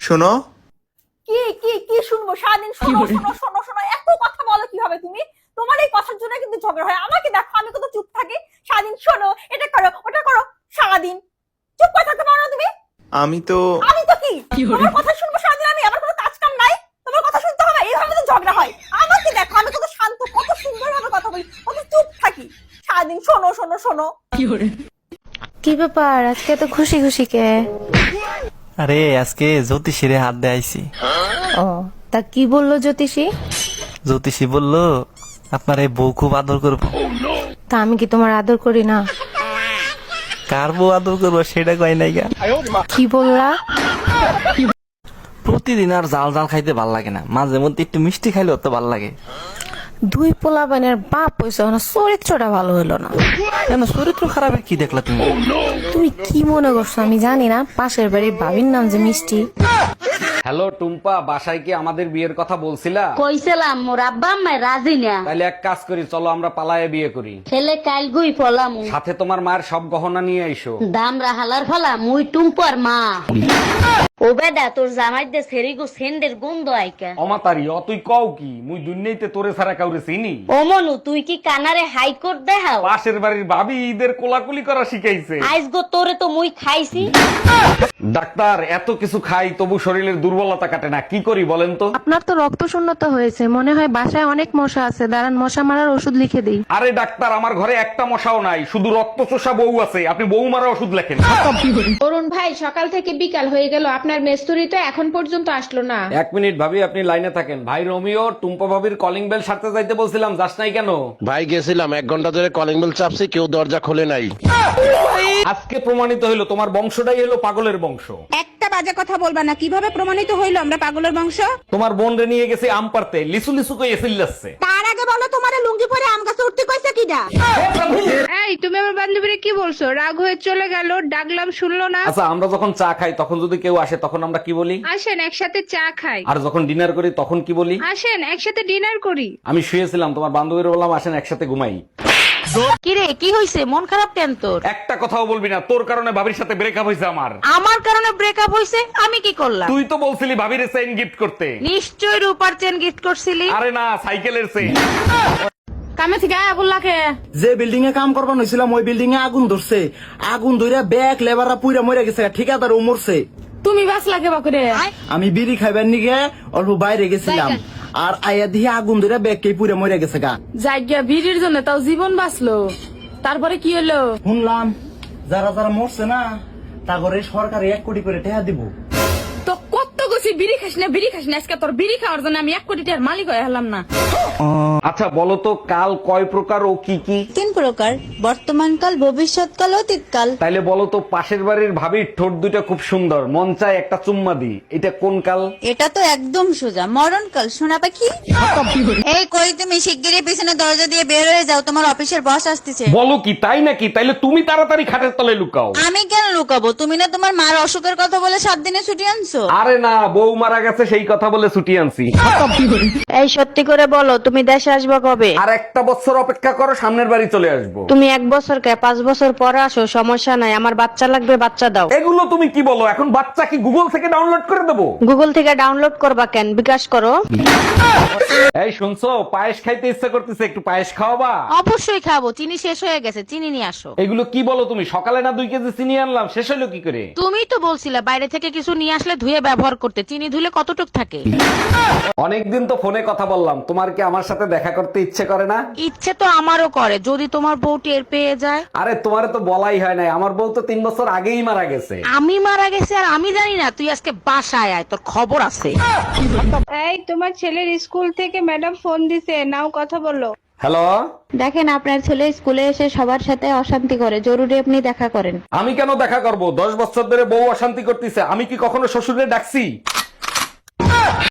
শোনো। কি কি কি শুনবো সারাদিন? শোনো শোনো শোনো শোনো, এত কথা বলো কিভাবে তুমি? তোমার এই কথার জন্য কিন্তু ঝগড়া হয়। আমাকে দেখো, আমি কত চুপ থাকি সারাদিন। শোনো, এটা করো ওটা করো, সারাদিন চুপ করে থাকতে পারো না তুমি? আমি তো কি তোমার কথা শুনবো সারাদিন আমি? আমার কোনো কাজ কাম নাই? তোমার কথা শুনতে হবে? এইভাবে তো ঝগড়া হয়। আমাকে দেখো, আমি কত শান্ত, কত সুন্দরভাবে কথা বলি, কত চুপ থাকি সারাদিন। শোনো শোনো শোনো। কি ব্যাপার, আজকে তো খুশি খুশি কে? আরে আজকে জ্যোতিষীরে হাত দিয়ে আইছি। ও, তা কি বললো জ্যোতিষী? জ্যোতিষী বলল আপনার এই বউ খুব আদর করবো। তা আমি কি তোমার আদর করি না? কার বউ আদর করবো সেটা কয় নাই গা। কি বললা? প্রতিদিন আর জাল জাল খাইতে ভাল লাগে না, মাঝে মধ্যে একটু মিষ্টি খাইলেও তো ভাল লাগে। দুই পোলাপানের বাপ হইছে, না চরিত্রটা ভালো হলো না। কেন, চরিত্র খারাপের কি দেখলা তুমি? তুমি কি মনে করছো আমি জানি না? পাশের বাড়ির ভাবির নাম যে মিষ্টি। হ্যালো টুম্পা, বাসায় কি আমাদের বিয়ের কথা বলছিলা? কইছিলাম মোর আব্বা আম্মা রাজি না। তাহলে এক কাজ করি, চলো আমরা পালায়ে বিয়ে করি। ছেলে কাল গুই ফলাম, সাথে তোমার মায়ের সব গহনা নিয়ে আইসো। দাম রাহালার ফলা মুই টুম্পার মা। ও বেডা, তোর জামাই দে সেরিগো সেন্ডের গন্ধ আইকা। অমাতারি তুই কও কি? মুই দুনিয়াতে তোরে ছাড়া কাউরে চিনি? ও মনু, তুই কি কানারে হাইকোর্ট দেখাও? পাশের বাড়ির ভাবি ঈদের কোলাকুলি করা শিখাইছে। আইস গো তোরে তো মুই খাইছি। ডাক্তার, এত কিছু খাই তবু শরীরের দুর্বলতা কাটে না, কি করি বলেন তো? আপনার তো রক্ত শূন্যতা হয়েছে, মনে হয় বাসায় অনেক মশা আছে, দাঁড়ান মশা মারার ওষুধ লিখে দিই। আরে ডাক্তার, আমার ঘরে একটা মশাও নাই, শুধু রক্ত চোষা বউ আছে। আপনি বউ মারা ওষুধ লেখেন। অরুণ ভাই, সকাল থেকে বিকাল হয়ে গেল, আপনার মেস্তুরি তো এখন পর্যন্ত আসলো না। এক মিনিট ভাবি, আপনি লাইনে থাকেন। ভাই রোমিও, টুম্পা ভাবির কলিং বেল সারতে যাইতে বলছিলাম, যাস নাই কেন? ভাই গেছিলাম, 1 ঘন্টা ধরে কলিং বেল চাপছি, কেউ দরজা খোলে নাই। আজকে প্রমাণিত হইলো তোমার বংশটাই হলো পাগলের বংশ। একটা বাজে কথা বলবা না। কিভাবে প্রমাণিত হইলো আমরা পাগলের বংশ? তোমার বোন রে নিয়ে গেছে আম পারতে, লিসু লিসু কই এসিল্লাছে। তার আগে বলো, তোমার লুঙ্গি পরে আম গাছে উঠতে কইছে কিডা? এই, তুমি আমার বান্ধবীরে কি বলছো? রাগ হয়ে চলে গেল, ডাকলাম শুনলো না। আচ্ছা, আমরা যখন চা খাই তখন যদি কেউ আসে তখন আমরা কি বলি? আসেন একসাথে চা খাই। আর যখন ডিনার করি তখন কি বলি? আসেন একসাথে ডিনার করি। আমি শুয়েছিলাম, তোমার বান্ধবীর বললাম আসেন একসাথে ঘুমাই। কিরে, কি হইছে? মন খারাপ কেন তোর? একটা কথাও বলবি না, তোর কারণে ভাবির সাথে ব্রেকআপ হয়েছে আমার। আমার কারণে ব্রেকআপ হইছে? আমি কি করলাম? তুই তো বলছিলি ভাবির চেইন গিফট করতে। নিশ্চয় রূপার চেন গিফট করছিলি। আরে না, সাইকেলের চেইন। কামে থেকে আয়া বললাকে যে বিল্ডিং এ কাম করবার হয়েছিলাম ওই বিল্ডিং এ আগুন ধরছে। আগুন ধরে ব্যাগ লেবাররা পুইরা মরে গেছে, ঠিকাদার ও মরছে। তুমি বাস লাগে বাকুরে। আমি বিড়ি খাইবার নিগে অল্প বাইরে গেছিলাম, আর আয়া দিয়ে আগুন ধরে ব্যাগ কে পুইরা মরে গেছে গা। জায়গা ভিড়ের জন্য তাও জীবন বাঁচলো, তারপরে কি হলো? শুনলাম যারা যারা মরছে না, তা করে সরকার 1 কোটি করে টাকা দিব। তো কত গেছি বিড়ি খাস না, বিড়ি খাস না, আজকে তোর বিড়ি খাওয়ার জন্য আমি 1 কোটি টাকার মালিক হয়ে হলাম না। আচ্ছা বলো তো, কাল কয় প্রকার ও কি কি? 3 প্রকার, বর্তমানকাল, ভবিষ্যৎকাল, অতীতকাল। তাইলে বলো তো, পাশের বাড়ির ভাবির ঠোঁট দুইটা খুব সুন্দর, মন চায় একটা চুম্মা দি, এটা কোন কাল? এটা তো একদম সোজা, মরণকাল। শোনা পাখি, এই কই তুমি? শিগগিরই পিছনে দরজা দিয়ে বের হয়ে যাও, তোমার অফিসের বস আসতেছে। বলো কি, তাই নাকি? তাইলে তুমি তাড়াতাড়ি খাটের তলে লুকাও। আমি কেন লুকাবো? তুমি না তোমার মার অসুখের কথা বলে 7 দিনে ছুটি আনছো। আরে না, বউ মারা গেছে সেই কথা বলে ছুটি আনছি। এই সত্যি করে বলো, তুমি দেশে আসবে কবে? আর একটা বছর অপেক্ষা করো, সামনের বাড়ি চলে আসবো। তুমি 1 বছর কে 5 বছর পরে আসো, সমস্যা নাই, আমার বাচ্চা লাগবে, বাচ্চা দাও। এগুলো তুমি কি বলো? এখন বাচ্চা কি গুগল থেকে ডাউনলোড করে দেবো? গুগল থেকে ডাউনলোড করবা কেন? বিকাশ করো। এই শুনছো, পায়েস খাইতে ইচ্ছা করতেছে, একটু পায়েস খাওয়াবা? অবশ্যই খাবো, চিনি শেষ হয়ে গেছে, চিনি নিয়ে আসো। এগুলো কি বলো তুমি? সকালে না 2 কেজি চিনি আনলাম, শেষ হলো কি করে? তুমি তো বলছিলে বাইরে থেকে কিছু নিয়ে আসলে ধুয়ে ব্যবহার করতে, চিনি ধুলে কতটুক থাকে? অনেকদিন তো ফোনে কথা বললাম, তোমার কি আমার সাথে দেখা করতে ইচ্ছে করে না? ইচ্ছে তো আমারও করে, যদি তোমার বউ টের পেয়ে যায়। আরে তোমারে তো বলাই হয় নাই, আমার বউ তো 3 বছর আগেই মারা গেছে। আমি মারা গেছি আর আমি জানি না? তুই আজকে বাসায় আয়, তোর খবর আছে। এই, তোমার ছেলের স্কুল থেকে ম্যাডাম ফোন দিছে, নাও কথা বলো। হ্যালো, দেখেন আপনার ছেলে স্কুলে এসে সবার সাথে অশান্তি করে, জরুরি আপনি দেখা করেন। আমি কেন দেখা করব? 10 বছর ধরে বউ অশান্তি করতেছে, আমি কি কখনো শ্বশুরে ডাকছি?